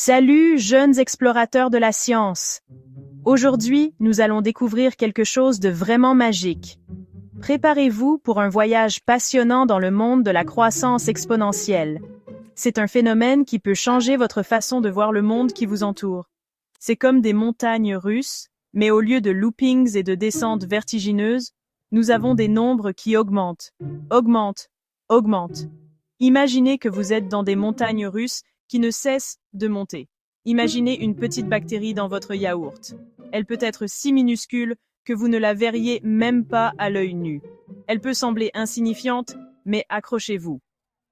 Salut, jeunes explorateurs de la science! Aujourd'hui, nous allons découvrir quelque chose de vraiment magique. Préparez-vous pour un voyage passionnant dans le monde de la croissance exponentielle. C'est un phénomène qui peut changer votre façon de voir le monde qui vous entoure. C'est comme des montagnes russes, mais au lieu de loopings et de descentes vertigineuses, nous avons des nombres qui augmentent, augmentent. Imaginez que vous êtes dans des montagnes russes qui ne cesse de monter. Imaginez une petite bactérie dans votre yaourt. Elle peut être si minuscule que vous ne la verriez même pas à l'œil nu. Elle peut sembler insignifiante, mais accrochez-vous.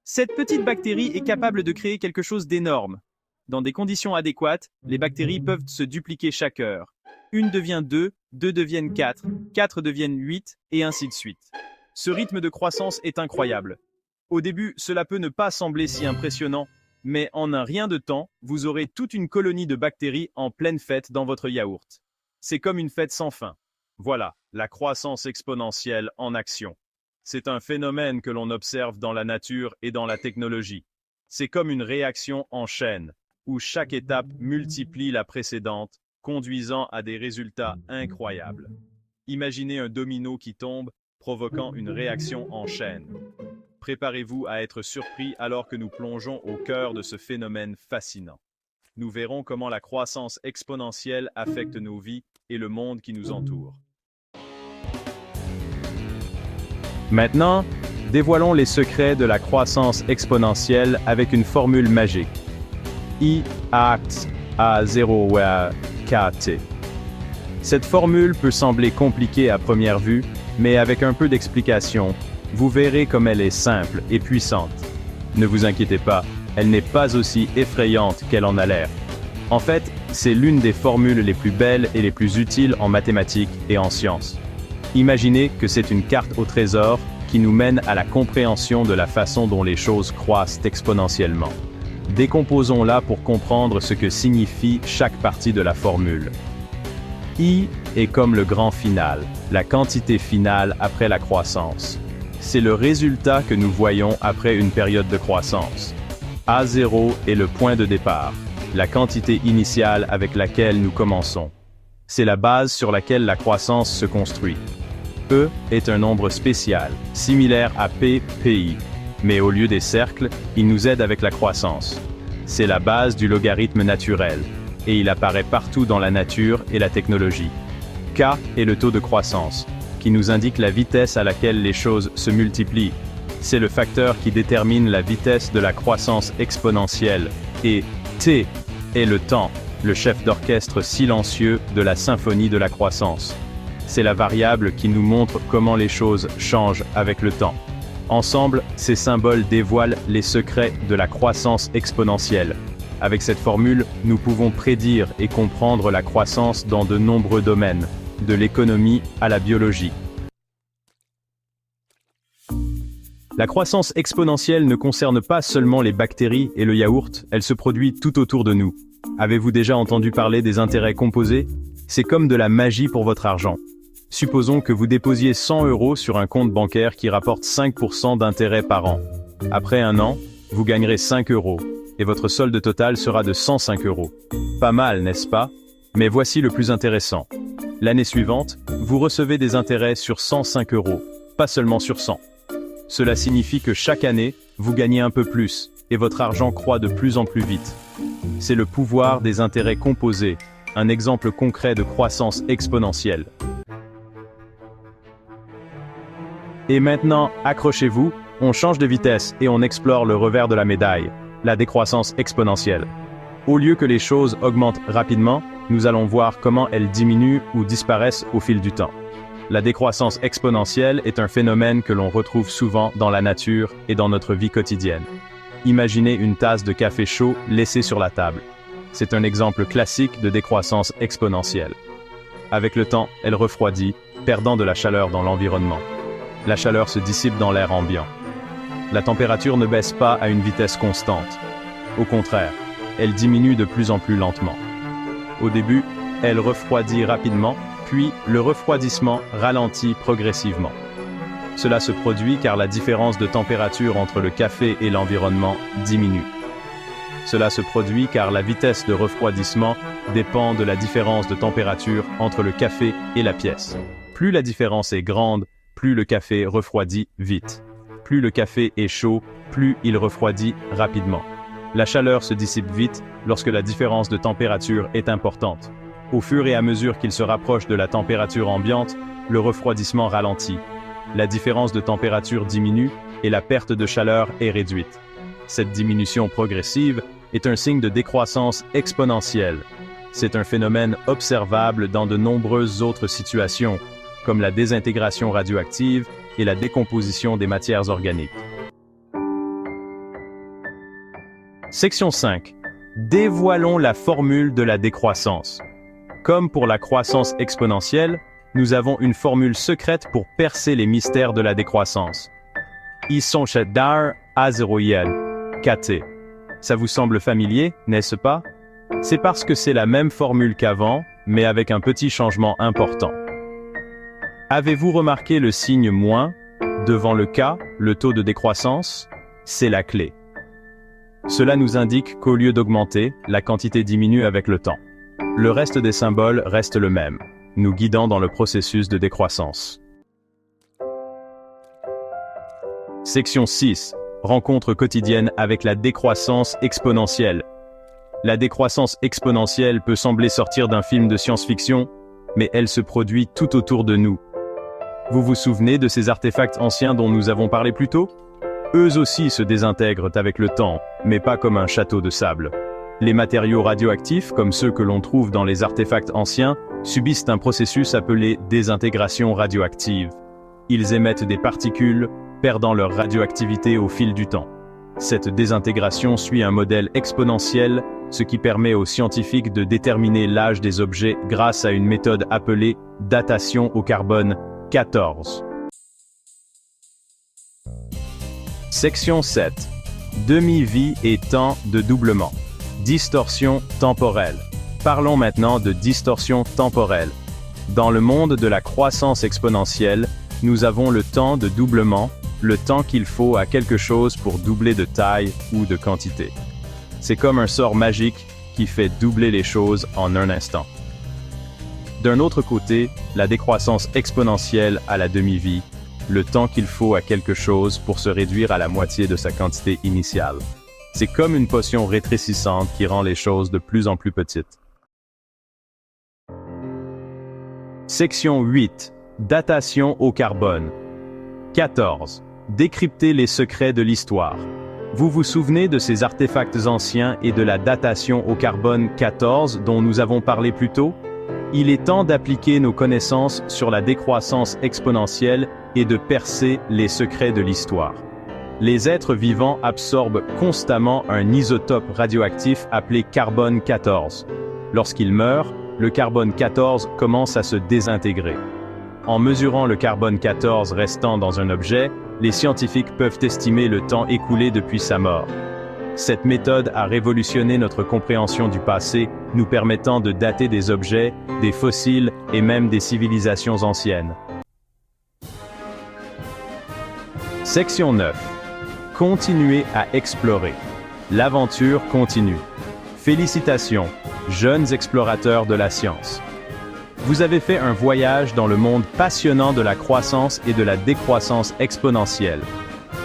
Cette petite bactérie est capable de créer quelque chose d'énorme. Dans des conditions adéquates, les bactéries peuvent se dupliquer chaque heure. Une devient 2, 2 deviennent 4, 4 deviennent 8, et ainsi de suite. Ce rythme de croissance est incroyable. Au début, cela peut ne pas sembler si impressionnant, mais en un rien de temps, vous aurez toute une colonie de bactéries en pleine fête dans votre yaourt. C'est comme une fête sans fin. Voilà, la croissance exponentielle en action. C'est un phénomène que l'on observe dans la nature et dans la technologie. C'est comme une réaction en chaîne, où chaque étape multiplie la précédente, conduisant à des résultats incroyables. Imaginez un domino qui tombe, provoquant une réaction en chaîne. Préparez-vous à être surpris alors que nous plongeons au cœur de ce phénomène fascinant. Nous verrons comment la croissance exponentielle affecte nos vies et le monde qui nous entoure. Maintenant, dévoilons les secrets de la croissance exponentielle avec une formule magique. I acte à 0 kt. Cette formule peut sembler compliquée à première vue, mais avec un peu d'explication, vous verrez comme elle est simple et puissante. Ne vous inquiétez pas, elle n'est pas aussi effrayante qu'elle en a l'air. En fait, c'est l'une des formules les plus belles et les plus utiles en mathématiques et en sciences. Imaginez que c'est une carte au trésor qui nous mène à la compréhension de la façon dont les choses croissent exponentiellement. Décomposons-la pour comprendre ce que signifie chaque partie de la formule. I est comme le grand final, la quantité finale après la croissance. C'est le résultat que nous voyons après une période de croissance. A0 est le point de départ, la quantité initiale avec laquelle nous commençons. C'est la base sur laquelle la croissance se construit. E est un nombre spécial, similaire à P, PI, mais au lieu des cercles, il nous aide avec la croissance. C'est la base du logarithme naturel, et il apparaît partout dans la nature et la technologie. K est le taux de croissance, qui nous indique la vitesse à laquelle les choses se multiplient. C'est le facteur qui détermine la vitesse de la croissance exponentielle. Et T est le temps, le chef d'orchestre silencieux de la symphonie de la croissance. C'est la variable qui nous montre comment les choses changent avec le temps. Ensemble, ces symboles dévoilent les secrets de la croissance exponentielle. Avec cette formule, nous pouvons prédire et comprendre la croissance dans de nombreux domaines, de l'économie à la biologie. La croissance exponentielle ne concerne pas seulement les bactéries et le yaourt, elle se produit tout autour de nous. Avez-vous déjà entendu parler des intérêts composés? C'est comme de la magie pour votre argent. Supposons que vous déposiez 100 € sur un compte bancaire qui rapporte 5% d'intérêt par an. Après un an, vous gagnerez 5 €, et votre solde total sera de 105 €. Pas mal, n'est-ce pas? Mais voici le plus intéressant. L'année suivante, vous recevez des intérêts sur 105 €, pas seulement sur 100. Cela signifie que chaque année, vous gagnez un peu plus, et votre argent croît de plus en plus vite. C'est le pouvoir des intérêts composés, un exemple concret de croissance exponentielle. Et maintenant, accrochez-vous, on change de vitesse et on explore le revers de la médaille, la décroissance exponentielle. Au lieu que les choses augmentent rapidement, nous allons voir comment elles diminuent ou disparaissent au fil du temps. La décroissance exponentielle est un phénomène que l'on retrouve souvent dans la nature et dans notre vie quotidienne. Imaginez une tasse de café chaud laissée sur la table. C'est un exemple classique de décroissance exponentielle. Avec le temps, elle refroidit, perdant de la chaleur dans l'environnement. La chaleur se dissipe dans l'air ambiant. La température ne baisse pas à une vitesse constante. Au contraire, elle diminue de plus en plus lentement. Au début, elle refroidit rapidement, puis le refroidissement ralentit progressivement. Cela se produit car la différence de température entre le café et l'environnement diminue. Cela se produit car la vitesse de refroidissement dépend de la différence de température entre le café et la pièce. Plus la différence est grande, plus le café refroidit vite. Plus le café est chaud, plus il refroidit rapidement. La chaleur se dissipe vite lorsque la différence de température est importante. Au fur et à mesure qu'il se rapproche de la température ambiante, le refroidissement ralentit. La différence de température diminue et la perte de chaleur est réduite. Cette diminution progressive est un signe de décroissance exponentielle. C'est un phénomène observable dans de nombreuses autres situations, comme la désintégration radioactive et la décomposition des matières organiques. Section 5. Dévoilons la formule de la décroissance. Comme pour la croissance exponentielle, nous avons une formule secrète pour percer les mystères de la décroissance. Dar A0IL, KT. Ça vous semble familier, n'est-ce pas? C'est parce que c'est la même formule qu'avant, mais avec un petit changement important. Avez-vous remarqué le signe moins devant le K, le taux de décroissance? C'est la clé. Cela nous indique qu'au lieu d'augmenter, la quantité diminue avec le temps. Le reste des symboles reste le même, nous guidant dans le processus de décroissance. Section 6. Rencontre quotidienne avec la décroissance exponentielle. La décroissance exponentielle peut sembler sortir d'un film de science-fiction, mais elle se produit tout autour de nous. Vous vous souvenez de ces artefacts anciens dont nous avons parlé plus tôt? Eux aussi se désintègrent avec le temps, mais pas comme un château de sable. Les matériaux radioactifs, comme ceux que l'on trouve dans les artefacts anciens, subissent un processus appelé désintégration radioactive. Ils émettent des particules, perdant leur radioactivité au fil du temps. Cette désintégration suit un modèle exponentiel, ce qui permet aux scientifiques de déterminer l'âge des objets grâce à une méthode appelée datation au carbone 14. Section 7. Demi-vie et temps de doublement. Distorsion temporelle. Parlons maintenant de distorsion temporelle. Dans le monde de la croissance exponentielle, nous avons le temps de doublement, le temps qu'il faut à quelque chose pour doubler de taille ou de quantité. C'est comme un sort magique qui fait doubler les choses en un instant. D'un autre côté, la décroissance exponentielle à la demi-vie, le temps qu'il faut à quelque chose pour se réduire à la moitié de sa quantité initiale. C'est comme une potion rétrécissante qui rend les choses de plus en plus petites. Section 8. Datation au carbone. 14. Décrypter les secrets de l'histoire. Vous vous souvenez de ces artefacts anciens et de la datation au carbone 14 dont nous avons parlé plus tôt? Il est temps d'appliquer nos connaissances sur la décroissance exponentielle et de percer les secrets de l'histoire. Les êtres vivants absorbent constamment un isotope radioactif appelé carbone 14. Lorsqu'ils meurent, le carbone 14 commence à se désintégrer. En mesurant le carbone 14 restant dans un objet, les scientifiques peuvent estimer le temps écoulé depuis sa mort. Cette méthode a révolutionné notre compréhension du passé, nous permettant de dater des objets, des fossiles et même des civilisations anciennes. Section 9. Continuez à explorer. L'aventure continue. Félicitations, jeunes explorateurs de la science. Vous avez fait un voyage dans le monde passionnant de la croissance et de la décroissance exponentielle.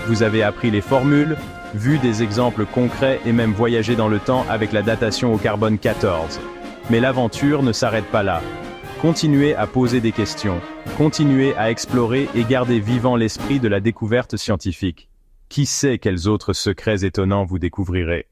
Vous avez appris les formules, vu des exemples concrets et même voyagé dans le temps avec la datation au carbone 14. Mais l'aventure ne s'arrête pas là. Continuez à poser des questions, continuez à explorer et gardez vivant l'esprit de la découverte scientifique. Qui sait quels autres secrets étonnants vous découvrirez?